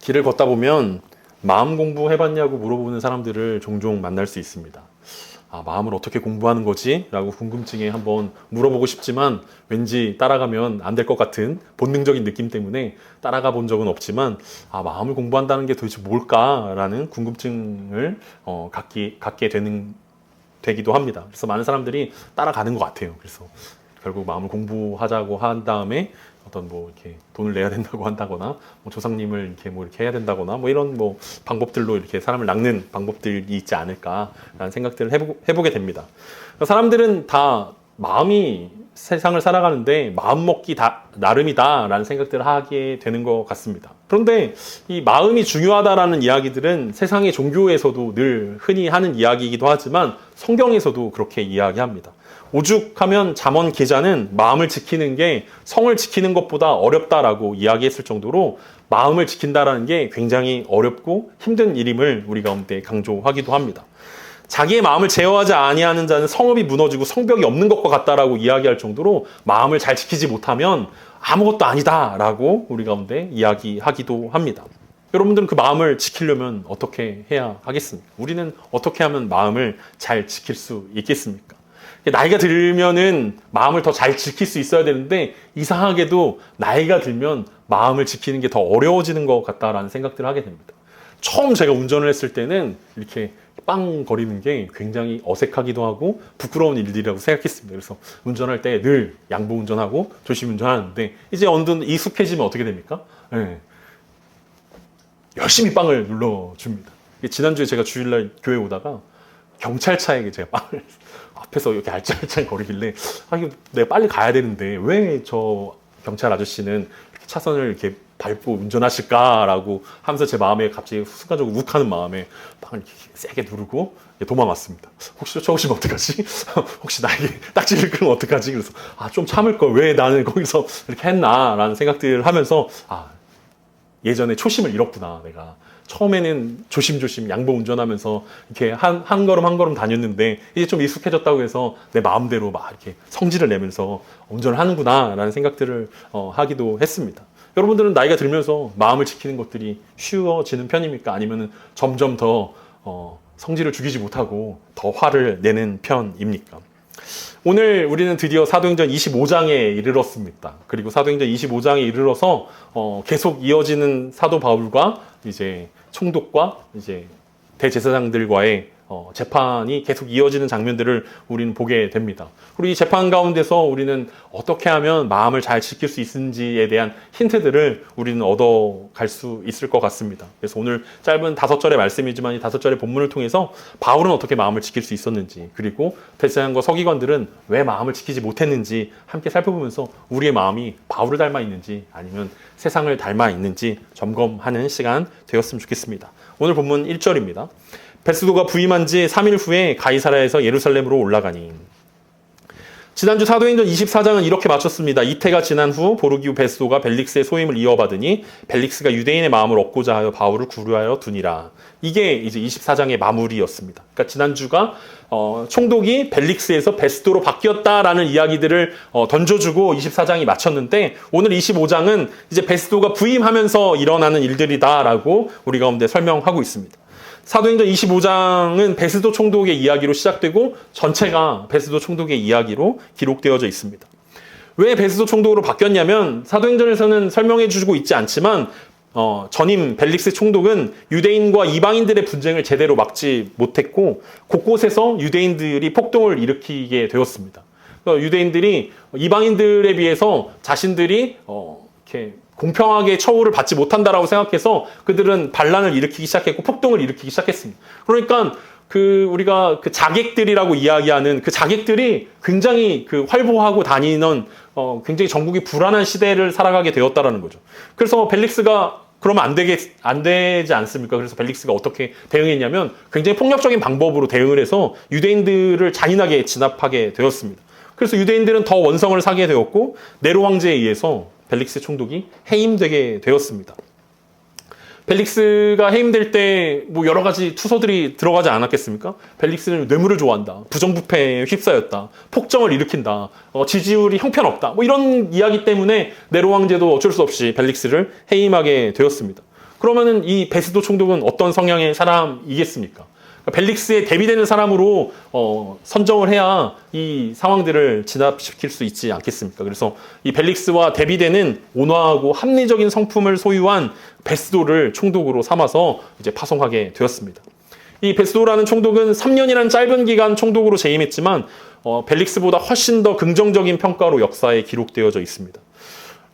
길을 걷다 보면 마음 공부해봤냐고 물어보는 사람들을 종종 만날 수 있습니다. 아, 마음을 어떻게 공부하는 거지? 라고 궁금증에 한번 물어보고 싶지만 왠지 따라가면 안 될 것 같은 본능적인 느낌 때문에 따라가 본 적은 없지만 마음을 공부한다는 게 도대체 뭘까라는 궁금증을 갖게 되기도 합니다. 그래서 많은 사람들이 따라가는 것 같아요. 그래서 결국 마음을 공부하자고 한 다음에 어떤 이렇게 돈을 내야 된다고 한다거나 조상님을 이렇게 해야 된다거나 이런 방법들로 이렇게 사람을 낚는 방법들이 있지 않을까라는 생각들을 해보게 됩니다. 사람들은 다 마음이 세상을 살아가는데 마음 먹기 나름이다라는 생각들을 하게 되는 것 같습니다. 그런데 이 마음이 중요하다라는 이야기들은 세상의 종교에서도 늘 흔히 하는 이야기이기도 하지만 성경에서도 그렇게 이야기합니다. 오죽하면 잠언 기자는 마음을 지키는 게 성을 지키는 것보다 어렵다라고 이야기했을 정도로 마음을 지킨다라는 게 굉장히 어렵고 힘든 일임을 우리 가운데 강조하기도 합니다. 자기의 마음을 제어하지 아니하는 자는 성읍이 무너지고 성벽이 없는 것과 같다라고 이야기할 정도로 마음을 잘 지키지 못하면 아무것도 아니다라고 우리 가운데 이야기하기도 합니다. 여러분들은 그 마음을 지키려면 어떻게 해야 하겠습니까? 우리는 어떻게 하면 마음을 잘 지킬 수 있겠습니까? 나이가 들면은 마음을 더 잘 지킬 수 있어야 되는데 이상하게도 나이가 들면 마음을 지키는 게 더 어려워지는 것 같다라는 생각들을 하게 됩니다. 처음 제가 운전을 했을 때는 이렇게 빵 거리는 게 굉장히 어색하기도 하고 부끄러운 일들이라고 생각했습니다. 그래서 운전할 때 늘 양보 운전하고 조심 운전하는데 이제 어느덧 익숙해지면 어떻게 됩니까? 네. 열심히 빵을 눌러줍니다. 지난주에 제가 주일날 교회 오다가 경찰차에게 제가 빵을 앞에서 이렇게 알짱알짱 거리길래 이거 내가 빨리 가야 되는데 왜 저 경찰 아저씨는 이렇게 차선을 이렇게 밟고 운전하실까라고 하면서 제 마음에 갑자기 순간적으로 욱하는 마음에 빵을 이렇게 세게 누르고 도망왔습니다. 혹시 쫓아오시면 어떡하지? 혹시 나에게 딱지를 끌면 어떡하지? 그래서 좀 참을 걸 왜 나는 거기서 이렇게 했나라는 생각들을 하면서 예전에 초심을 잃었구나 내가. 처음에는 조심조심 양보 운전하면서 이렇게 한 걸음 한 걸음 다녔는데 이제 좀 익숙해졌다고 해서 내 마음대로 막 이렇게 성질을 내면서 운전을 하는구나라는 생각들을 하기도 했습니다. 여러분들은 나이가 들면서 마음을 지키는 것들이 쉬워지는 편입니까? 아니면 점점 더 성질을 죽이지 못하고 더 화를 내는 편입니까? 오늘 우리는 드디어 사도행전 25장에 이르렀습니다. 그리고 사도행전 25장에 이르러서 계속 이어지는 사도 바울과 이제 총독과 이제 대제사장들과의 재판이 계속 이어지는 장면들을 우리는 보게 됩니다. 그리고 이 재판 가운데서 우리는 어떻게 하면 마음을 잘 지킬 수 있는지에 대한 힌트들을 우리는 얻어갈 수 있을 것 같습니다. 그래서 오늘 짧은 5절의 말씀이지만 이 5절의 본문을 통해서 바울은 어떻게 마음을 지킬 수 있었는지, 그리고 대제사장과 서기관들은 왜 마음을 지키지 못했는지 함께 살펴보면서 우리의 마음이 바울을 닮아 있는지 아니면 세상을 닮아 있는지 점검하는 시간 되었으면 좋겠습니다. 오늘 본문 1절입니다. 베스도가 부임한 지 3일 후에 가이사랴에서 예루살렘으로 올라가니. 지난주 사도행전 24장은 이렇게 마쳤습니다. 이태가 지난 후 보르기우 베스도가 벨릭스의 소임을 이어받으니 벨릭스가 유대인의 마음을 얻고자 하여 바울을 구류하여 두니라. 이게 이제 24장의 마무리였습니다. 그러니까 지난주가 총독이 벨릭스에서 베스도로 바뀌었다라는 이야기들을 던져주고 24장이 마쳤는데 오늘 25장은 이제 베스도가 부임하면서 일어나는 일들이다라고 우리 가운데 설명하고 있습니다. 사도행전 25장은 베스도 총독의 이야기로 시작되고 전체가 베스도 총독의 이야기로 기록되어져 있습니다. 왜 베스도 총독으로 바뀌었냐면 사도행전에서는 설명해 주고 있지 않지만 전임 벨릭스 총독은 유대인과 이방인들의 분쟁을 제대로 막지 못했고 곳곳에서 유대인들이 폭동을 일으키게 되었습니다. 유대인들이 이방인들에 비해서 자신들이 이렇게 공평하게 처우를 받지 못한다라고 생각해서 그들은 반란을 일으키기 시작했고 폭동을 일으키기 시작했습니다. 그러니까 우리가 그 자객들이라고 이야기하는 그 자객들이 굉장히 활보하고 다니는 굉장히 전국이 불안한 시대를 살아가게 되었다라는 거죠. 그래서 벨릭스가 그러면 안 되지 않습니까? 그래서 벨릭스가 어떻게 대응했냐면 굉장히 폭력적인 방법으로 대응을 해서 유대인들을 잔인하게 진압하게 되었습니다. 그래서 유대인들은 더 원성을 사게 되었고 네로 황제에 의해서 벨릭스 총독이 해임되게 되었습니다. 벨릭스가 해임될 때 여러 가지 투서들이 들어가지 않았겠습니까? 벨릭스는 뇌물을 좋아한다, 부정부패에 휩싸였다, 폭정을 일으킨다, 지지율이 형편없다, 이런 이야기 때문에 네로 황제도 어쩔 수 없이 벨릭스를 해임하게 되었습니다. 그러면은 이 베스도 총독은 어떤 성향의 사람이겠습니까? 벨릭스에 대비되는 사람으로 선정을 해야 이 상황들을 진압시킬 수 있지 않겠습니까? 그래서 이 벨릭스와 대비되는 온화하고 합리적인 성품을 소유한 베스도를 총독으로 삼아서 이제 파송하게 되었습니다. 이 베스도라는 총독은 3년이라는 짧은 기간 총독으로 재임했지만 벨릭스보다 훨씬 더 긍정적인 평가로 역사에 기록되어져 있습니다.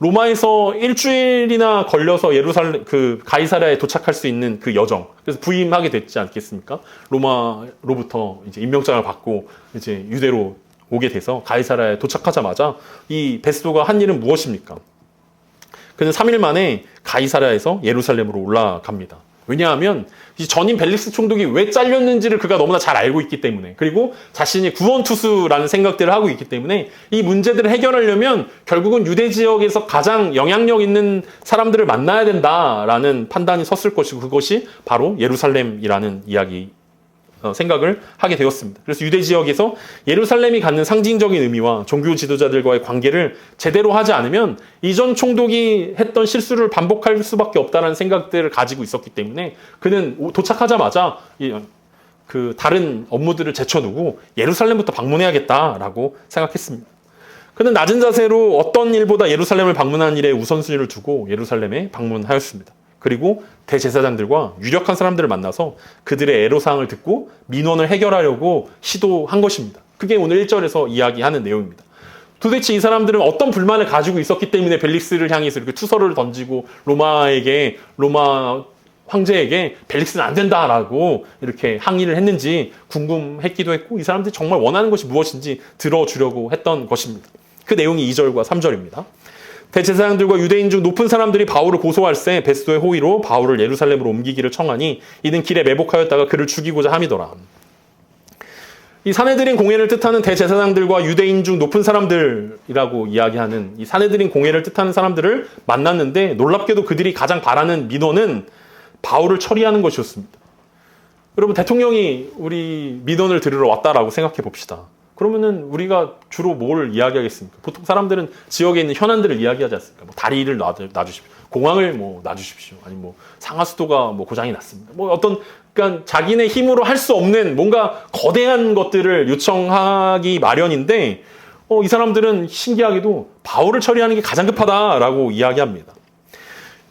로마에서 일주일이나 걸려서 예루살렘 가이사랴에 도착할 수 있는 그 여정. 그래서 부임하게 됐지 않겠습니까? 로마로부터 이제 임명장을 받고 이제 유대로 오게 돼서 가이사랴에 도착하자마자 이 베스도가 한 일은 무엇입니까? 그는 3일 만에 가이사랴에서 예루살렘으로 올라갑니다. 왜냐하면 이 전임 벨릭스 총독이 왜 잘렸는지를 그가 너무나 잘 알고 있기 때문에, 그리고 자신이 구원투수라는 생각들을 하고 있기 때문에 이 문제들을 해결하려면 결국은 유대 지역에서 가장 영향력 있는 사람들을 만나야 된다라는 판단이 섰을 것이고, 그것이 바로 예루살렘이라는 생각을 하게 되었습니다. 그래서 유대 지역에서 예루살렘이 갖는 상징적인 의미와 종교 지도자들과의 관계를 제대로 하지 않으면 이전 총독이 했던 실수를 반복할 수밖에 없다는 생각들을 가지고 있었기 때문에 그는 도착하자마자 다른 업무들을 제쳐두고 예루살렘부터 방문해야겠다라고 생각했습니다. 그는 낮은 자세로 어떤 일보다 예루살렘을 방문하는 일에 우선순위를 두고 예루살렘에 방문하였습니다. 그리고 대제사장들과 유력한 사람들을 만나서 그들의 애로사항을 듣고 민원을 해결하려고 시도한 것입니다. 그게 오늘 1절에서 이야기하는 내용입니다. 도대체 이 사람들은 어떤 불만을 가지고 있었기 때문에 벨릭스를 향해서 이렇게 투서를 던지고 로마 황제에게 벨릭스는 안 된다라고 이렇게 항의를 했는지 궁금했기도 했고, 이 사람들이 정말 원하는 것이 무엇인지 들어주려고 했던 것입니다. 그 내용이 2절과 3절입니다. 대제사장들과 유대인 중 높은 사람들이 바울을 고소할세 베스도의 호의로 바울을 예루살렘으로 옮기기를 청하니 이는 길에 매복하였다가 그를 죽이고자 함이더라. 이 사내들인 공회를 뜻하는 대제사장들과 유대인 중 높은 사람들이라고 이야기하는 이 사내들인 공회를 뜻하는 사람들을 만났는데, 놀랍게도 그들이 가장 바라는 민원은 바울을 처리하는 것이었습니다. 여러분, 대통령이 우리 민원을 들으러 왔다라고 생각해 봅시다. 그러면은 우리가 주로 뭘 이야기하겠습니까? 보통 사람들은 지역에 있는 현안들을 이야기하지 않습니까? 뭐 다리를 놔주십시오. 공항을 놔주십시오. 아니 상하수도가 고장이 났습니다. 그러니까 자기네 힘으로 할 수 없는 뭔가 거대한 것들을 요청하기 마련인데, 이 사람들은 신기하게도 바울을 처리하는 게 가장 급하다라고 이야기합니다.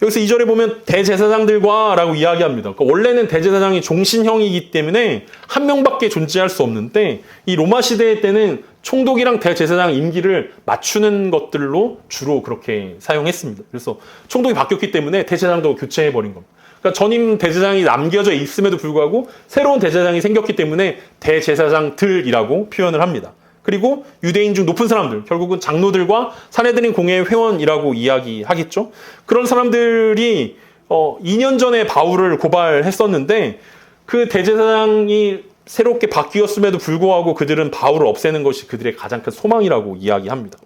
여기서 2절에 보면 대제사장들과 라고 이야기합니다. 그러니까 원래는 대제사장이 종신형이기 때문에 한 명밖에 존재할 수 없는데, 이 로마 시대 때는 총독이랑 대제사장 임기를 맞추는 것들로 주로 그렇게 사용했습니다. 그래서 총독이 바뀌었기 때문에 대제사장도 교체해버린 겁니다. 그러니까 전임 대제사장이 남겨져 있음에도 불구하고 새로운 대제사장이 생겼기 때문에 대제사장들이라고 표현을 합니다. 그리고 유대인 중 높은 사람들, 결국은 장로들과 사내들인 공회의 회원이라고 이야기하겠죠. 그런 사람들이 2년 전에 바울을 고발했었는데, 그 대제사장이 새롭게 바뀌었음에도 불구하고 그들은 바울을 없애는 것이 그들의 가장 큰 소망이라고 이야기합니다.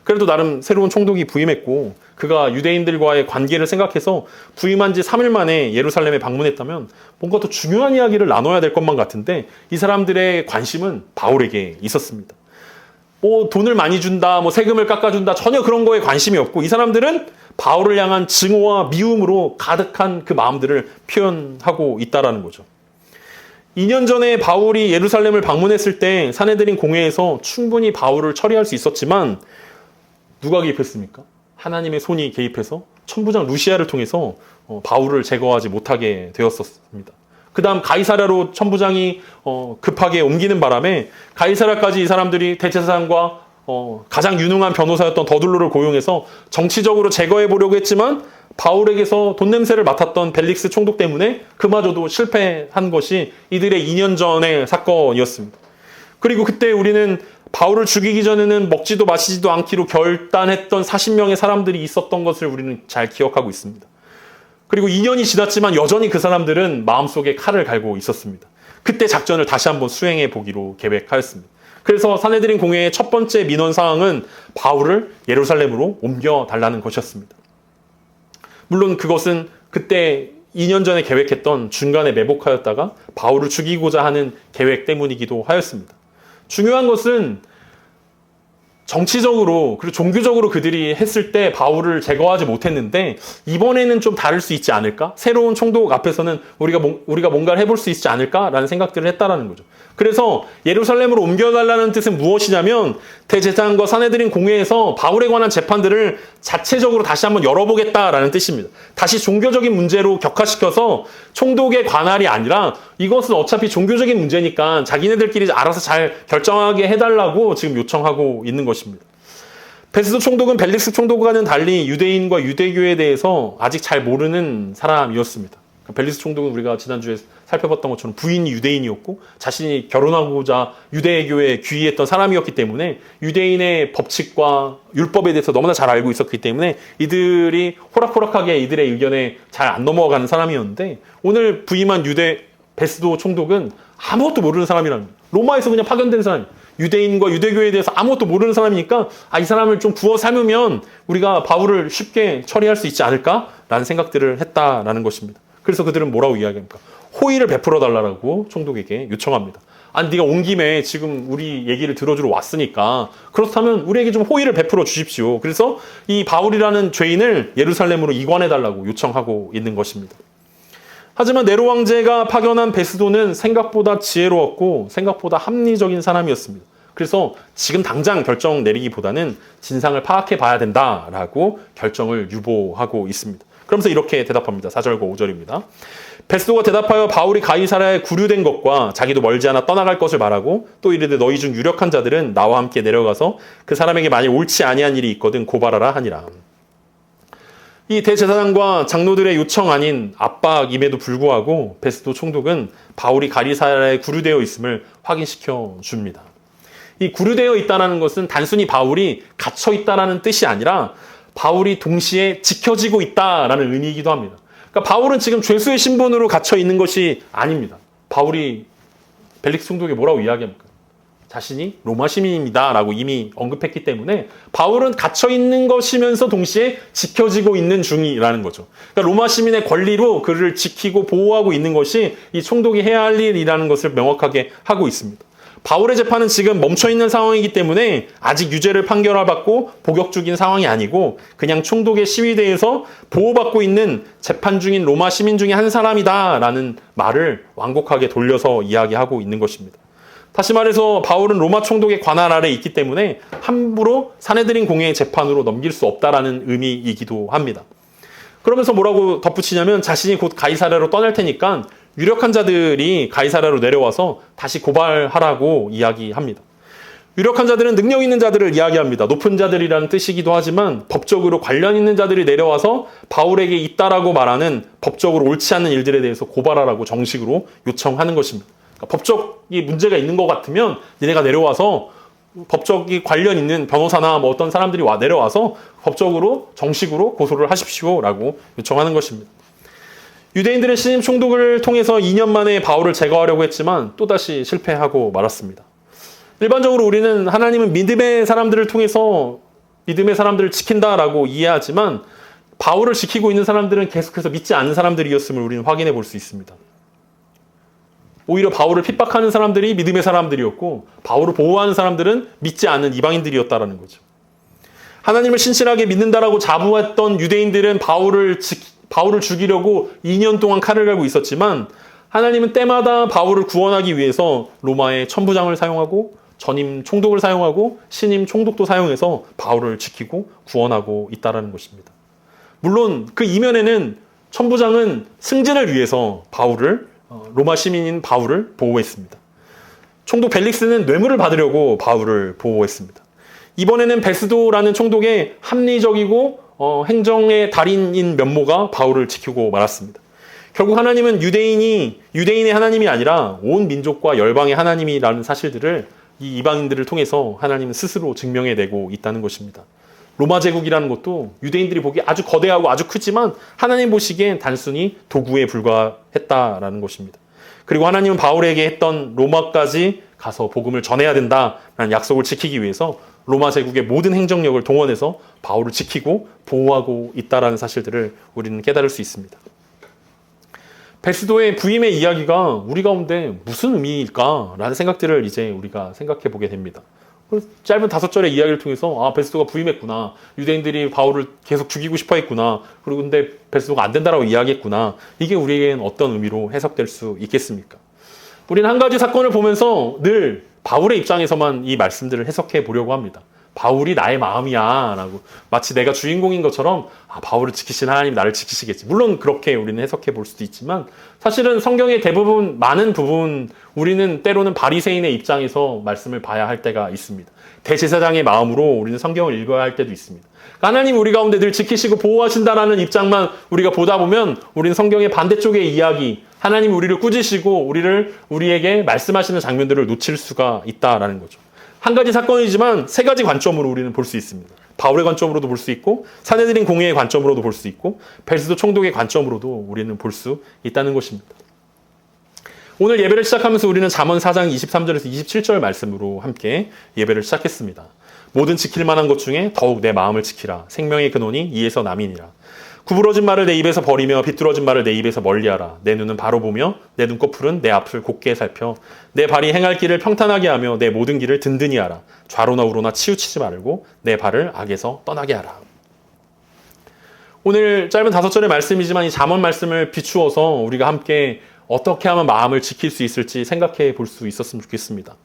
그래도 나름 새로운 총독이 부임했고 그가 유대인들과의 관계를 생각해서 부임한 지 3일 만에 예루살렘에 방문했다면 뭔가 더 중요한 이야기를 나눠야 될 것만 같은데, 이 사람들의 관심은 바울에게 있었습니다. 돈을 많이 준다, 세금을 깎아준다, 전혀 그런 거에 관심이 없고, 이 사람들은 바울을 향한 증오와 미움으로 가득한 그 마음들을 표현하고 있다라는 거죠. 2년 전에 바울이 예루살렘을 방문했을 때 사내들인 공회에서 충분히 바울을 처리할 수 있었지만 누가 개입했습니까? 하나님의 손이 개입해서 천부장 루시아를 통해서 바울을 제거하지 못하게 되었습니다. 그 다음 가이사랴로 천부장이 급하게 옮기는 바람에 가이사랴까지 이 사람들이 대제사장과 가장 유능한 변호사였던 더둘로를 고용해서 정치적으로 제거해 보려고 했지만, 바울에게서 돈 냄새를 맡았던 벨릭스 총독 때문에 그마저도 실패한 것이 이들의 2년 전의 사건이었습니다. 그리고 그때 우리는 바울을 죽이기 전에는 먹지도 마시지도 않기로 결단했던 40명의 사람들이 있었던 것을 우리는 잘 기억하고 있습니다. 그리고 2년이 지났지만 여전히 그 사람들은 마음속에 칼을 갈고 있었습니다. 그때 작전을 다시 한번 수행해 보기로 계획하였습니다. 그래서 사내들인 공회의 첫 번째 민원 사항은 바울을 예루살렘으로 옮겨달라는 것이었습니다. 물론 그것은 그때 2년 전에 계획했던 중간에 매복하였다가 바울을 죽이고자 하는 계획 때문이기도 하였습니다. 중요한 것은 정치적으로 그리고 종교적으로 그들이 했을 때 바울을 제거하지 못했는데 이번에는 좀 다를 수 있지 않을까? 새로운 총독 앞에서는 우리가 뭔가를 해볼 수 있지 않을까라는 생각들을 했다라는 거죠. 그래서 예루살렘으로 옮겨달라는 뜻은 무엇이냐면 대제사장과 사내들인 공회에서 바울에 관한 재판들을 자체적으로 다시 한번 열어보겠다라는 뜻입니다. 다시 종교적인 문제로 격화시켜서 총독의 관할이 아니라 이것은 어차피 종교적인 문제니까 자기네들끼리 알아서 잘 결정하게 해달라고 지금 요청하고 있는 것입니다. 베스도 총독은 벨릭스 총독과는 달리 유대인과 유대교에 대해서 아직 잘 모르는 사람이었습니다. 벨릭스 총독은 우리가 지난주에 살펴봤던 것처럼 부인이 유대인이었고 자신이 결혼하고자 유대교에 귀의했던 사람이었기 때문에 유대인의 법칙과 율법에 대해서 너무나 잘 알고 있었기 때문에 이들이 호락호락하게 이들의 의견에 잘 안 넘어가는 사람이었는데 오늘 부임한 베스도 총독은 아무것도 모르는 사람이랍니다. 로마에서 그냥 파견된 사람이에요. 유대인과 유대교에 대해서 아무것도 모르는 사람이니까 이 사람을 좀 구워 삼으면 우리가 바울을 쉽게 처리할 수 있지 않을까라는 생각들을 했다라는 것입니다. 그래서 그들은 뭐라고 이야기합니까? 호의를 베풀어 달라고 총독에게 요청합니다. 아니 네가 온 김에 지금 우리 얘기를 들어주러 왔으니까 그렇다면 우리에게 좀 호의를 베풀어 주십시오. 그래서 이 바울이라는 죄인을 예루살렘으로 이관해 달라고 요청하고 있는 것입니다. 하지만 네로 황제가 파견한 베스도는 생각보다 지혜로웠고 생각보다 합리적인 사람이었습니다. 그래서 지금 당장 결정 내리기보다는 진상을 파악해 봐야 된다라고 결정을 유보하고 있습니다. 그러면서 이렇게 대답합니다. 4절과 5절입니다. 베스도가 대답하여 바울이 가이사랴에 구류된 것과 자기도 멀지 않아 떠나갈 것을 말하고 또 이르되 너희 중 유력한 자들은 나와 함께 내려가서 그 사람에게 만일 옳지 아니한 일이 있거든 고발하라 하니라. 이 대제사장과 장로들의 요청 아닌 압박임에도 불구하고 베스도 총독은 바울이 가이사랴에 구류되어 있음을 확인시켜 줍니다. 이 구류되어 있다는 것은 단순히 바울이 갇혀 있다는 뜻이 아니라 바울이 동시에 지켜지고 있다라는 의미이기도 합니다. 그러니까 바울은 지금 죄수의 신분으로 갇혀 있는 것이 아닙니다. 바울이 벨릭스 총독에 뭐라고 이야기합니까? 자신이 로마 시민입니다라고 이미 언급했기 때문에 바울은 갇혀 있는 것이면서 동시에 지켜지고 있는 중이라는 거죠. 그러니까 로마 시민의 권리로 그를 지키고 보호하고 있는 것이 이 총독이 해야 할 일이라는 것을 명확하게 하고 있습니다. 바울의 재판은 지금 멈춰있는 상황이기 때문에 아직 유죄를 판결받고 복역 중인 상황이 아니고 그냥 총독의 시위대에서 보호받고 있는 재판 중인 로마 시민 중에 한 사람이다라는 말을 완곡하게 돌려서 이야기하고 있는 것입니다. 다시 말해서 바울은 로마 총독의 관할 아래에 있기 때문에 함부로 사내들인 공회의 재판으로 넘길 수 없다라는 의미이기도 합니다. 그러면서 뭐라고 덧붙이냐면 자신이 곧 가이사랴로 떠날 테니까 유력한 자들이 가이사랴로 내려와서 다시 고발하라고 이야기합니다. 유력한 자들은 능력 있는 자들을 이야기합니다. 높은 자들이라는 뜻이기도 하지만 법적으로 관련 있는 자들이 내려와서 바울에게 있다라고 말하는 법적으로 옳지 않은 일들에 대해서 고발하라고 정식으로 요청하는 것입니다. 그러니까 법적이 문제가 있는 것 같으면 니네가 내려와서 법적이 관련 있는 변호사나 뭐 어떤 사람들이 내려와서 법적으로 정식으로 고소를 하십시오라고 요청하는 것입니다. 유대인들은 신임 총독을 통해서 2년 만에 바울을 제거하려고 했지만 또다시 실패하고 말았습니다. 일반적으로 우리는 하나님은 믿음의 사람들을 통해서 믿음의 사람들을 지킨다라고 이해하지만 바울을 지키고 있는 사람들은 계속해서 믿지 않는 사람들이었음을 우리는 확인해 볼 수 있습니다. 오히려 바울을 핍박하는 사람들이 믿음의 사람들이었고 바울을 보호하는 사람들은 믿지 않는 이방인들이었다라는 거죠. 하나님을 신실하게 믿는다라고 자부했던 유대인들은 바울을 죽이려고 2년 동안 칼을 갈고 있었지만 하나님은 때마다 바울을 구원하기 위해서 로마의 천부장을 사용하고 전임 총독을 사용하고 신임 총독도 사용해서 바울을 지키고 구원하고 있다는 것입니다. 물론 그 이면에는 천부장은 승진을 위해서 로마 시민인 바울을 보호했습니다. 총독 벨릭스는 뇌물을 받으려고 바울을 보호했습니다. 이번에는 베스도라는 총독의 합리적이고 행정의 달인인 면모가 바울을 지키고 말았습니다. 결국 하나님은 유대인의 하나님이 아니라 온 민족과 열방의 하나님이라는 사실들을 이 이방인들을 통해서 하나님은 스스로 증명해내고 있다는 것입니다. 로마 제국이라는 것도 유대인들이 보기에 아주 거대하고 아주 크지만 하나님 보시기엔 단순히 도구에 불과했다라는 것입니다. 그리고 하나님은 바울에게 했던 로마까지 가서 복음을 전해야 된다라는 약속을 지키기 위해서 로마 제국의 모든 행정력을 동원해서 바울을 지키고 보호하고 있다라는 사실들을 우리는 깨달을 수 있습니다. 베스도의 부임의 이야기가 우리 가운데 무슨 의미일까라는 생각들을 이제 우리가 생각해 보게 됩니다. 짧은 5절의 이야기를 통해서 베스도가 부임했구나. 유대인들이 바울을 계속 죽이고 싶어 했구나. 그리고 근데 베스도가 안 된다라고 이야기했구나. 이게 우리에겐 어떤 의미로 해석될 수 있겠습니까? 우리는 한 가지 사건을 보면서 늘 바울의 입장에서만 이 말씀들을 해석해 보려고 합니다. 바울이 나의 마음이야 라고 마치 내가 주인공인 것처럼 바울을 지키신 하나님 나를 지키시겠지. 물론 그렇게 우리는 해석해 볼 수도 있지만 사실은 성경의 대부분 많은 부분 우리는 때로는 바리새인의 입장에서 말씀을 봐야 할 때가 있습니다. 대제사장의 마음으로 우리는 성경을 읽어야 할 때도 있습니다. 하나님 우리 가운데 늘 지키시고 보호하신다라는 입장만 우리가 보다 보면 우리는 성경의 반대쪽의 이야기 하나님 우리를 꾸짖으시고 우리에게 말씀하시는 장면들을 놓칠 수가 있다라는 거죠. 한 가지 사건이지만 세 가지 관점으로 우리는 볼 수 있습니다. 바울의 관점으로도 볼 수 있고 산헤드린 공회의 관점으로도 볼 수 있고 베스도 총독의 관점으로도 우리는 볼 수 있다는 것입니다. 오늘 예배를 시작하면서 우리는 잠언 4장 23절에서 27절 말씀으로 함께 예배를 시작했습니다. 모든 지킬 만한 것 중에 더욱 내 마음을 지키라. 생명의 근원이 이에서 남이니라. 구부러진 말을 내 입에서 버리며 비뚤어진 말을 내 입에서 멀리하라. 내 눈은 바로 보며 내 눈꺼풀은 내 앞을 곱게 살펴 내 발이 행할 길을 평탄하게 하며 내 모든 길을 든든히 하라. 좌로나 우로나 치우치지 말고 내 발을 악에서 떠나게 하라. 오늘 짧은 5절의 말씀이지만 이 잠언 말씀을 비추어서 우리가 함께 어떻게 하면 마음을 지킬 수 있을지 생각해 볼 수 있었으면 좋겠습니다.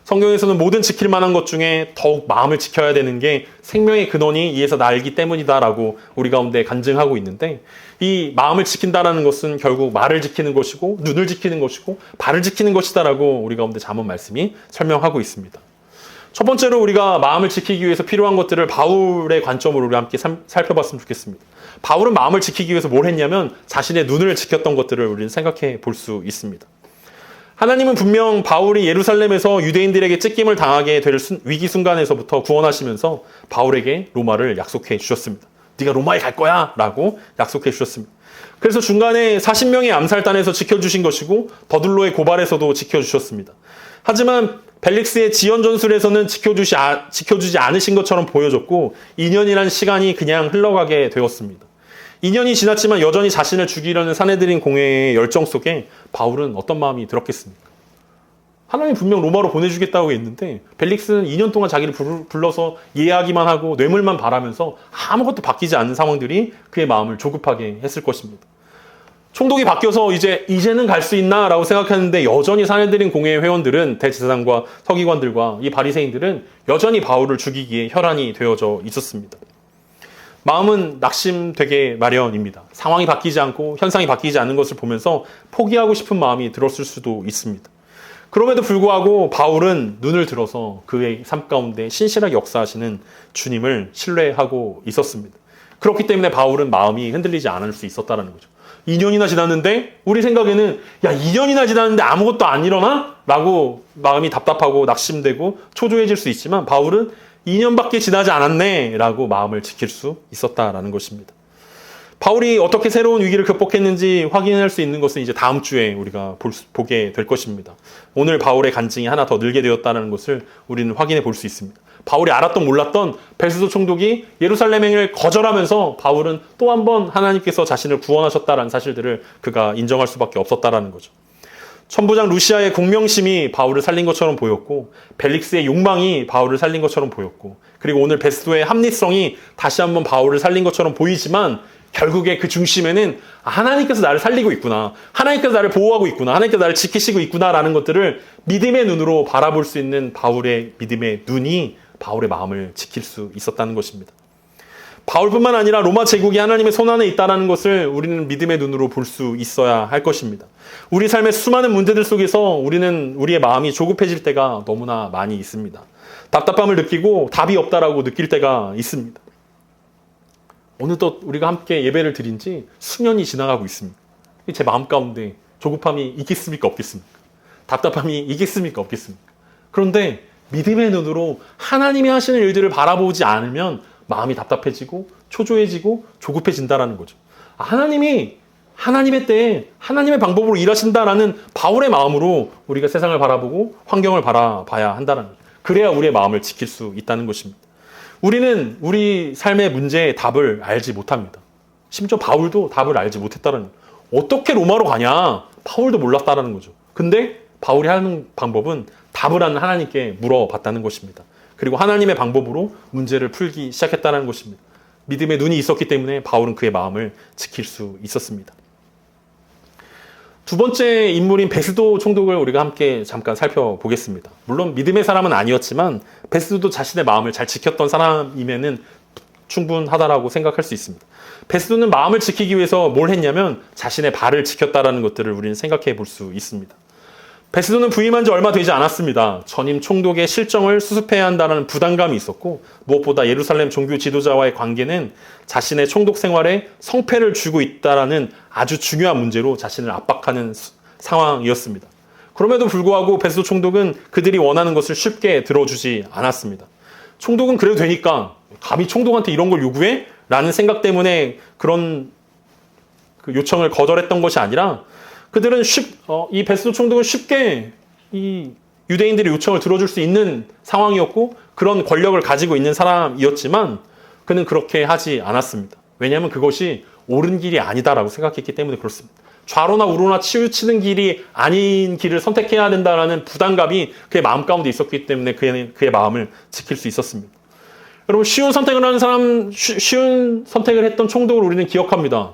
성경에서는 모든 지킬 만한 것 중에 더욱 마음을 지켜야 되는 게 생명의 근원이 이에서 나기 때문이다라고 우리 가운데 간증하고 있는데 이 마음을 지킨다라는 것은 결국 말을 지키는 것이고 눈을 지키는 것이고 발을 지키는 것이다라고 우리 가운데 잠언 말씀이 설명하고 있습니다. 첫 번째로 우리가 마음을 지키기 위해서 필요한 것들을 바울의 관점으로 우리 함께 살펴봤으면 좋겠습니다. 바울은 마음을 지키기 위해서 뭘 했냐면 자신의 눈을 지켰던 것들을 우리는 생각해 볼 수 있습니다. 하나님은 분명 바울이 예루살렘에서 유대인들에게 찢김을 당하게 될 위기 순간에서부터 구원하시면서 바울에게 로마를 약속해 주셨습니다. 네가 로마에 갈 거야 라고 약속해 주셨습니다. 그래서 중간에 40명의 암살단에서 지켜주신 것이고 더둘로의 고발에서도 지켜주셨습니다. 하지만 벨릭스의 지연 전술에서는 지켜주지 않으신 것처럼 보여졌고 2년이란 시간이 그냥 흘러가게 되었습니다. 2년이 지났지만 여전히 자신을 죽이려는 산헤드린 공회의 열정 속에 바울은 어떤 마음이 들었겠습니까? 하나님 분명 로마로 보내주겠다고 했는데 벨릭스는 2년 동안 자기를 불러서 이해하기만 하고 뇌물만 바라면서 아무것도 바뀌지 않는 상황들이 그의 마음을 조급하게 했을 것입니다. 총독이 바뀌어서 이제는 갈 수 있나 라고 생각했는데 여전히 산헤드린 공회의 회원들은 대제사장과 서기관들과 이 바리새인들은 여전히 바울을 죽이기에 혈안이 되어져 있었습니다. 마음은 낙심되게 마련입니다. 상황이 바뀌지 않고 현상이 바뀌지 않는 것을 보면서 포기하고 싶은 마음이 들었을 수도 있습니다. 그럼에도 불구하고 바울은 눈을 들어서 그의 삶 가운데 신실하게 역사하시는 주님을 신뢰하고 있었습니다. 그렇기 때문에 바울은 마음이 흔들리지 않을 수 있었다는 거죠. 2년이나 지났는데 우리 생각에는 2년이나 지났는데 아무것도 안 일어나? 라고 마음이 답답하고 낙심되고 초조해질 수 있지만 바울은 2년밖에 지나지 않았네 라고 마음을 지킬 수 있었다라는 것입니다. 바울이 어떻게 새로운 위기를 극복했는지 확인할 수 있는 것은 이제 다음 주에 우리가 보게 될 것입니다. 오늘 바울의 간증이 하나 더 늘게 되었다는 것을 우리는 확인해 볼 수 있습니다. 바울이 알았던 몰랐던 베스도 총독이 예루살렘행을 거절하면서 바울은 또 한 번 하나님께서 자신을 구원하셨다는 사실들을 그가 인정할 수밖에 없었다라는 거죠. 천부장 루시아의 공명심이 바울을 살린 것처럼 보였고 벨릭스의 욕망이 바울을 살린 것처럼 보였고 그리고 오늘 베스도의 합리성이 다시 한번 바울을 살린 것처럼 보이지만 결국에 그 중심에는 하나님께서 나를 살리고 있구나. 하나님께서 나를 보호하고 있구나. 하나님께서 나를 지키시고 있구나라는 것들을 믿음의 눈으로 바라볼 수 있는 바울의 믿음의 눈이 바울의 마음을 지킬 수 있었다는 것입니다. 바울뿐만 아니라 로마 제국이 하나님의 손안에 있다는 것을 우리는 믿음의 눈으로 볼 수 있어야 할 것입니다. 우리 삶의 수많은 문제들 속에서 우리의 마음이 조급해질 때가 너무나 많이 있습니다. 답답함을 느끼고 답이 없다라고 느낄 때가 있습니다. 어느덧 우리가 함께 예배를 드린 지 수년이 지나가고 있습니다. 제 마음 가운데 조급함이 있겠습니까? 없겠습니까? 답답함이 있겠습니까? 없겠습니까? 그런데 믿음의 눈으로 하나님이 하시는 일들을 바라보지 않으면 마음이 답답해지고 초조해지고 조급해진다라는 거죠. 하나님이 하나님의 때에 하나님의 방법으로 일하신다라는 바울의 마음으로 우리가 세상을 바라보고 환경을 바라봐야 한다는 거죠. 그래야 우리의 마음을 지킬 수 있다는 것입니다. 우리는 우리 삶의 문제의 답을 알지 못합니다. 심지어 바울도 답을 알지 못했다는 거예요. 어떻게 로마로 가냐? 바울도 몰랐다라는 거죠. 근데 바울이 하는 방법은 답을 하는 하나님께 물어봤다는 것입니다. 그리고 하나님의 방법으로 문제를 풀기 시작했다는 것입니다. 믿음의 눈이 있었기 때문에 바울은 그의 마음을 지킬 수 있었습니다. 두 번째 인물인 베스도 총독을 우리가 함께 잠깐 살펴보겠습니다. 물론 믿음의 사람은 아니었지만 베스도도 자신의 마음을 잘 지켰던 사람이면은 충분하다라고 생각할 수 있습니다. 베스도는 마음을 지키기 위해서 뭘 했냐면 자신의 발을 지켰다라는 것들을 우리는 생각해 볼 수 있습니다. 베스도는 부임한 지 얼마 되지 않았습니다. 전임 총독의 실정을 수습해야 한다는 부담감이 있었고 무엇보다 예루살렘 종교 지도자와의 관계는 자신의 총독 생활에 성패를 주고 있다는 아주 중요한 문제로 자신을 압박하는 상황이었습니다. 그럼에도 불구하고 베스도 총독은 그들이 원하는 것을 쉽게 들어주지 않았습니다. 총독은 그래도 되니까 감히 총독한테 이런 걸 요구해? 라는 생각 때문에 그런 그 요청을 거절했던 것이 아니라 그들은 이 베스도 총독은 쉽게 이 유대인들의 요청을 들어줄 수 있는 상황이었고 그런 권력을 가지고 있는 사람이었지만 그는 그렇게 하지 않았습니다. 왜냐하면 그것이 옳은 길이 아니다라고 생각했기 때문에 그렇습니다. 좌로나 우로나 치우치는 길이 아닌 길을 선택해야 된다는 부담감이 그의 마음 가운데 있었기 때문에 그의 마음을 지킬 수 있었습니다. 여러분 쉬운 선택을 하는 사람, 쉬운 선택을 했던 총독을 우리는 기억합니다.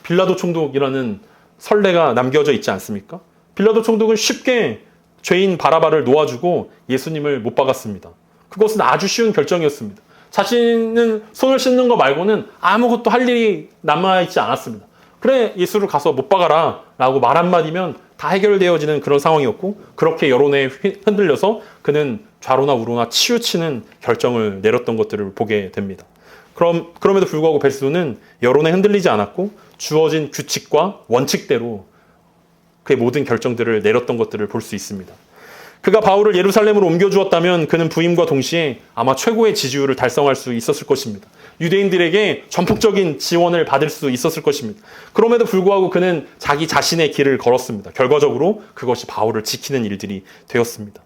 빌라도 총독이라는 선례가 남겨져 있지 않습니까? 빌라도 총독은 쉽게 죄인 바라바를 놓아주고 예수님을 못 박았습니다. 그것은 아주 쉬운 결정이었습니다. 자신은 손을 씻는 거 말고는 아무것도 할 일이 남아있지 않았습니다. 그래 예수를 가서 못 박아라 라고 말 한마디면 다 해결되어지는 그런 상황이었고 그렇게 여론에 흔들려서 그는 좌로나 우로나 치우치는 결정을 내렸던 것들을 보게 됩니다. 그럼에도 불구하고 베스도는 여론에 흔들리지 않았고 주어진 규칙과 원칙대로 그의 모든 결정들을 내렸던 것들을 볼 수 있습니다. 그가 바울을 예루살렘으로 옮겨주었다면 그는 부임과 동시에 아마 최고의 지지율을 달성할 수 있었을 것입니다. 유대인들에게 전폭적인 지원을 받을 수 있었을 것입니다. 그럼에도 불구하고 그는 자기 자신의 길을 걸었습니다. 결과적으로 그것이 바울을 지키는 일들이 되었습니다.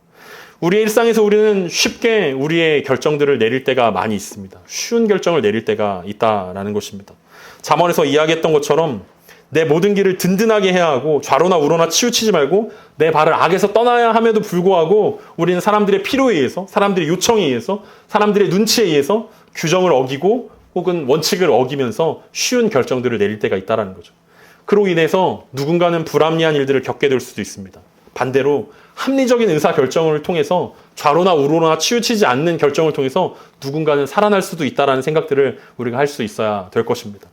우리의 일상에서 우리는 쉽게 우리의 결정들을 내릴 때가 많이 있습니다. 쉬운 결정을 내릴 때가 있다라는 것입니다. 잠언에서 이야기했던 것처럼 내 모든 길을 든든하게 해야 하고 좌로나 우로나 치우치지 말고 내 발을 악에서 떠나야 함에도 불구하고 우리는 사람들의 필요에 의해서 사람들의 요청에 의해서 사람들의 눈치에 의해서 규정을 어기고 혹은 원칙을 어기면서 쉬운 결정들을 내릴 때가 있다는 거죠. 그로 인해서 누군가는 불합리한 일들을 겪게 될 수도 있습니다. 반대로 합리적인 의사결정을 통해서 좌로나 우로나 치우치지 않는 결정을 통해서 누군가는 살아날 수도 있다는 생각들을 우리가 할 수 있어야 될 것입니다.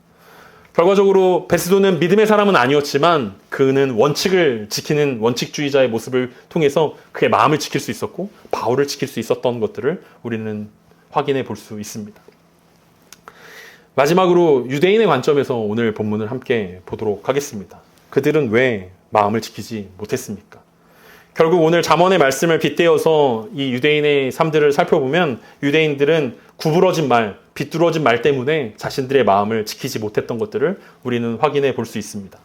결과적으로 베스도는 믿음의 사람은 아니었지만 그는 원칙을 지키는 원칙주의자의 모습을 통해서 그의 마음을 지킬 수 있었고 바울을 지킬 수 있었던 것들을 우리는 확인해 볼 수 있습니다. 마지막으로 유대인의 관점에서 오늘 본문을 함께 보도록 하겠습니다. 그들은 왜 마음을 지키지 못했습니까? 결국 오늘 잠언의 말씀을 빗대어서 이 유대인의 삶들을 살펴보면 유대인들은 구부러진 말, 비뚤어진 말 때문에 자신들의 마음을 지키지 못했던 것들을 우리는 확인해 볼 수 있습니다.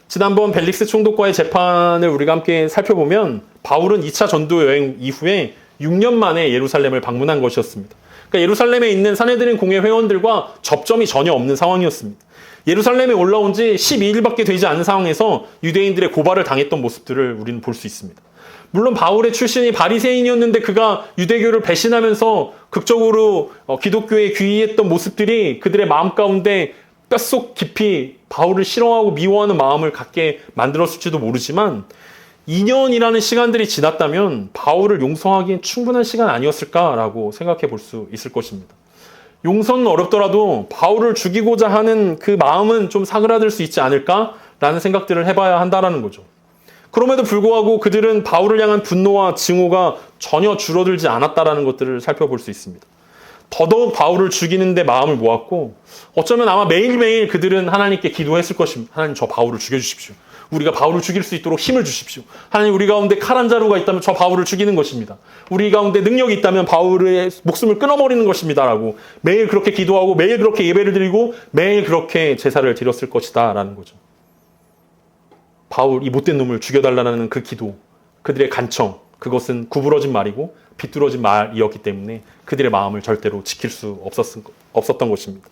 지난번 벨릭스 총독과의 재판을 우리가 함께 살펴보면 바울은 2차 전도 여행 이후에 6년 만에 예루살렘을 방문한 것이었습니다. 그러니까 예루살렘에 있는 산헤드린 공회 회원들과 접점이 전혀 없는 상황이었습니다. 예루살렘에 올라온 지 12일밖에 되지 않은 상황에서 유대인들의 고발을 당했던 모습들을 우리는 볼 수 있습니다. 물론 바울의 출신이 바리새인이었는데 그가 유대교를 배신하면서 극적으로 기독교에 귀의했던 모습들이 그들의 마음 가운데 뼛속 깊이 바울을 싫어하고 미워하는 마음을 갖게 만들었을지도 모르지만 2년이라는 시간들이 지났다면 바울을 용서하기엔 충분한 시간 아니었을까라고 생각해 볼 수 있을 것입니다. 용서는 어렵더라도 바울을 죽이고자 하는 그 마음은 좀 사그라들 수 있지 않을까라는 생각들을 해봐야 한다는 거죠. 그럼에도 불구하고 그들은 바울을 향한 분노와 증오가 전혀 줄어들지 않았다는 것들을 살펴볼 수 있습니다. 더더욱 바울을 죽이는 데 마음을 모았고 어쩌면 아마 매일매일 그들은 하나님께 기도했을 것입니다. 하나님 저 바울을 죽여주십시오. 우리가 바울을 죽일 수 있도록 힘을 주십시오. 하나님 우리 가운데 칼 한 자루가 있다면 저 바울을 죽이는 것입니다. 우리 가운데 능력이 있다면 바울의 목숨을 끊어버리는 것입니다. 라고 매일 그렇게 기도하고 매일 그렇게 예배를 드리고 매일 그렇게 제사를 드렸을 것이다. 라는 거죠. 바울 이 못된 놈을 죽여달라는 그 기도, 그들의 간청, 그것은 구부러진 말이고 비뚤어진 말이었기 때문에 그들의 마음을 절대로 지킬 수 없었던 것입니다.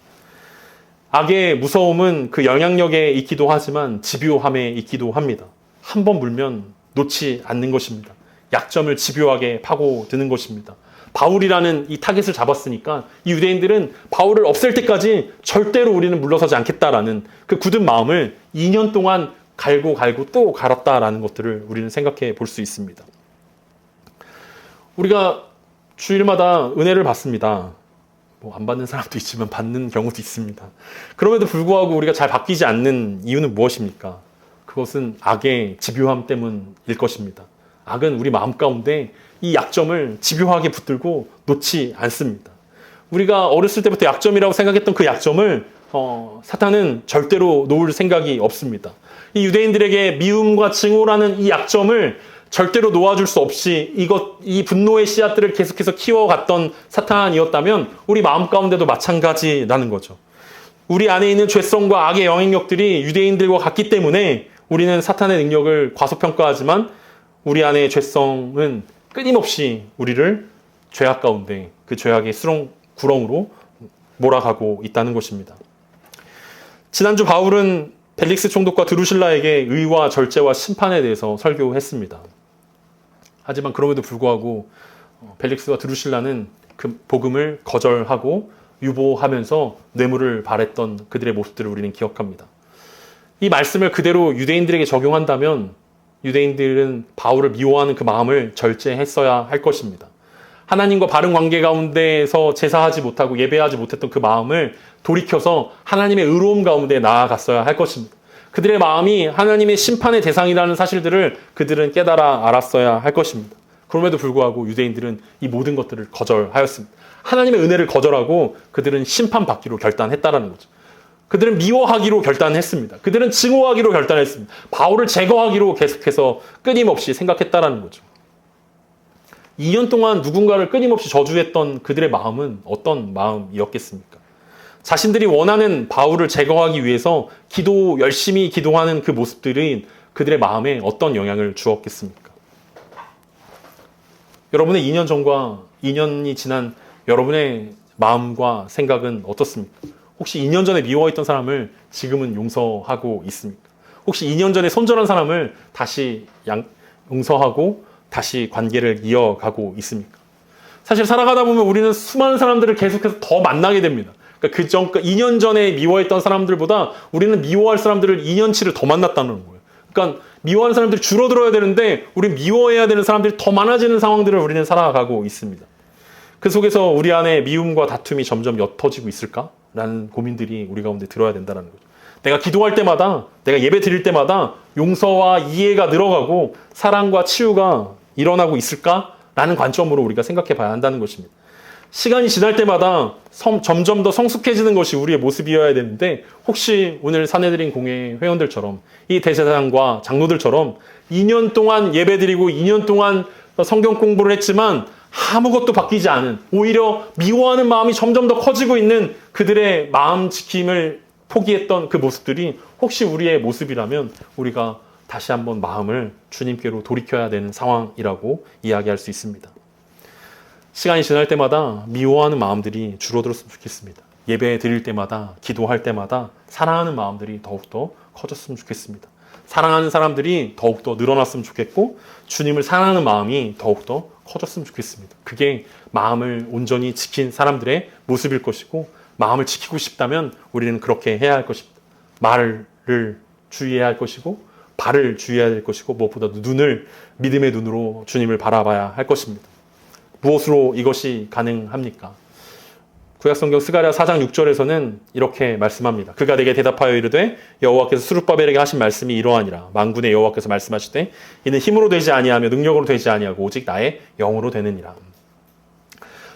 악의 무서움은 그 영향력에 있기도 하지만 집요함에 있기도 합니다. 한 번 물면 놓지 않는 것입니다. 약점을 집요하게 파고드는 것입니다. 바울이라는 이 타겟을 잡았으니까 이 유대인들은 바울을 없앨 때까지 절대로 우리는 물러서지 않겠다라는 그 굳은 마음을 2년 동안 갈고 또 갈았다라는 것들을 우리는 생각해 볼 수 있습니다. 우리가 주일마다 은혜를 받습니다. 뭐 안 받는 사람도 있지만 받는 경우도 있습니다. 그럼에도 불구하고 우리가 잘 바뀌지 않는 이유는 무엇입니까? 그것은 악의 집요함 때문일 것입니다. 악은 우리 마음 가운데 이 약점을 집요하게 붙들고 놓지 않습니다. 우리가 어렸을 때부터 약점이라고 생각했던 그 약점을 사탄은 절대로 놓을 생각이 없습니다. 이 유대인들에게 미움과 증오라는 이 약점을 절대로 놓아줄 수 없이 이 분노의 씨앗들을 계속해서 키워갔던 사탄이었다면 우리 마음 가운데도 마찬가지라는 거죠. 우리 안에 있는 죄성과 악의 영향력들이 유대인들과 같기 때문에 우리는 사탄의 능력을 과소평가하지만 우리 안의 죄성은 끊임없이 우리를 죄악 가운데 그 죄악의 구렁으로 몰아가고 있다는 것입니다. 지난주 바울은 벨릭스 총독과 드루실라에게 의와 절제와 심판에 대해서 설교했습니다. 하지만 그럼에도 불구하고 벨릭스와 드루실라는 그 복음을 거절하고 유보하면서 뇌물을 바랬던 그들의 모습들을 우리는 기억합니다. 이 말씀을 그대로 유대인들에게 적용한다면 유대인들은 바울을 미워하는 그 마음을 절제했어야 할 것입니다. 하나님과 바른 관계 가운데에서 제사하지 못하고 예배하지 못했던 그 마음을 돌이켜서 하나님의 의로움 가운데 나아갔어야 할 것입니다. 그들의 마음이 하나님의 심판의 대상이라는 사실들을 그들은 깨달아 알았어야 할 것입니다. 그럼에도 불구하고 유대인들은 이 모든 것들을 거절하였습니다. 하나님의 은혜를 거절하고 그들은 심판받기로 결단했다라는 거죠. 그들은 미워하기로 결단했습니다. 그들은 증오하기로 결단했습니다. 바울을 제거하기로 계속해서 끊임없이 생각했다라는 거죠. 2년 동안 누군가를 끊임없이 저주했던 그들의 마음은 어떤 마음이었겠습니까? 자신들이 원하는 바울을 제거하기 위해서 열심히 기도하는 그 모습들이 그들의 마음에 어떤 영향을 주었겠습니까? 여러분의 2년 전과 2년이 지난 여러분의 마음과 생각은 어떻습니까? 혹시 2년 전에 미워했던 사람을 지금은 용서하고 있습니까? 혹시 2년 전에 손절한 사람을 다시 용서하고 다시 관계를 이어가고 있습니까? 사실 살아가다 보면 우리는 수많은 사람들을 계속해서 더 만나게 됩니다. 그러니까 2년 전에 미워했던 사람들보다 우리는 미워할 사람들을 2년치를 더 만났다는 거예요. 그러니까 미워하는 사람들이 줄어들어야 되는데 우리 미워해야 되는 사람들이 더 많아지는 상황들을 우리는 살아가고 있습니다. 그 속에서 우리 안에 미움과 다툼이 점점 옅어지고 있을까라는 고민들이 우리 가운데 들어야 된다는 거죠. 내가 기도할 때마다, 내가 예배 드릴 때마다 용서와 이해가 늘어가고 사랑과 치유가 일어나고 있을까라는 관점으로 우리가 생각해 봐야 한다는 것입니다. 시간이 지날 때마다 점점 더 성숙해지는 것이 우리의 모습이어야 되는데 혹시 오늘 사내들인 공회 회원들처럼 이 대제사장과 장로들처럼 2년 동안 예배드리고 2년 동안 성경 공부를 했지만 아무것도 바뀌지 않은 오히려 미워하는 마음이 점점 더 커지고 있는 그들의 마음 지킴을 포기했던 그 모습들이 혹시 우리의 모습이라면 우리가 다시 한번 마음을 주님께로 돌이켜야 되는 상황이라고 이야기할 수 있습니다. 시간이 지날 때마다 미워하는 마음들이 줄어들었으면 좋겠습니다. 예배 드릴 때마다, 기도할 때마다 사랑하는 마음들이 더욱더 커졌으면 좋겠습니다. 사랑하는 사람들이 더욱더 늘어났으면 좋겠고 주님을 사랑하는 마음이 더욱더 커졌으면 좋겠습니다. 그게 마음을 온전히 지킨 사람들의 모습일 것이고 마음을 지키고 싶다면 우리는 그렇게 해야 할 것입니다. 말을 주의해야 할 것이고 발을 주의해야 될 것이고 무엇보다도 믿음의 눈으로 주님을 바라봐야 할 것입니다. 무엇으로 이것이 가능합니까? 구약성경 스가랴 4장 6절에서는 이렇게 말씀합니다. 그가 내게 대답하여 이르되 여호와께서 스룹바벨에게 하신 말씀이 이러하니라. 만군의 여호와께서 말씀하시되 이는 힘으로 되지 아니하며 능력으로 되지 아니하고 오직 나의 영으로 되느니라.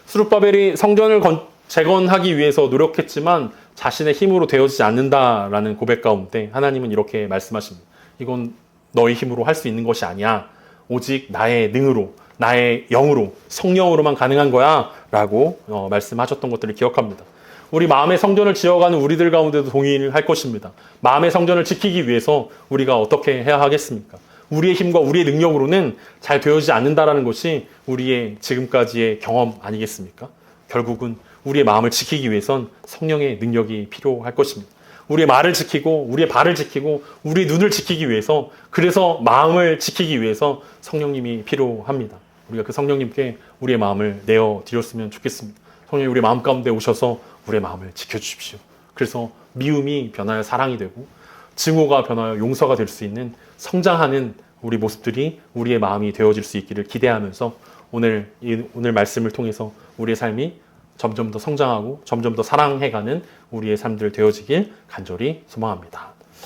스룹바벨이 성전을 재건하기 위해서 노력했지만 자신의 힘으로 되어지지 않는다라는 고백 가운데 하나님은 이렇게 말씀하십니다. 이건 너의 힘으로 할 수 있는 것이 아니야. 오직 나의 능으로, 나의 영으로, 성령으로만 가능한 거야 라고 말씀하셨던 것들을 기억합니다. 우리 마음의 성전을 지어가는 우리들 가운데도 동의할 것입니다. 마음의 성전을 지키기 위해서 우리가 어떻게 해야 하겠습니까? 우리의 힘과 우리의 능력으로는 잘 되어지지 않는다라는 것이 우리의 지금까지의 경험 아니겠습니까? 결국은 우리의 마음을 지키기 위해선 성령의 능력이 필요할 것입니다. 우리의 말을 지키고 우리의 발을 지키고 우리 눈을 지키기 위해서, 그래서 마음을 지키기 위해서 성령님이 필요합니다. 우리가 그 성령님께 우리의 마음을 내어드렸으면 좋겠습니다. 성령님 우리 마음 가운데 오셔서 우리의 마음을 지켜주십시오. 그래서 미움이 변하여 사랑이 되고 증오가 변하여 용서가 될 수 있는 성장하는 우리 모습들이 우리의 마음이 되어질 수 있기를 기대하면서 오늘 말씀을 통해서 우리의 삶이 점점 더 성장하고 점점 더 사랑해가는 우리의 삶들 되어지길 간절히 소망합니다.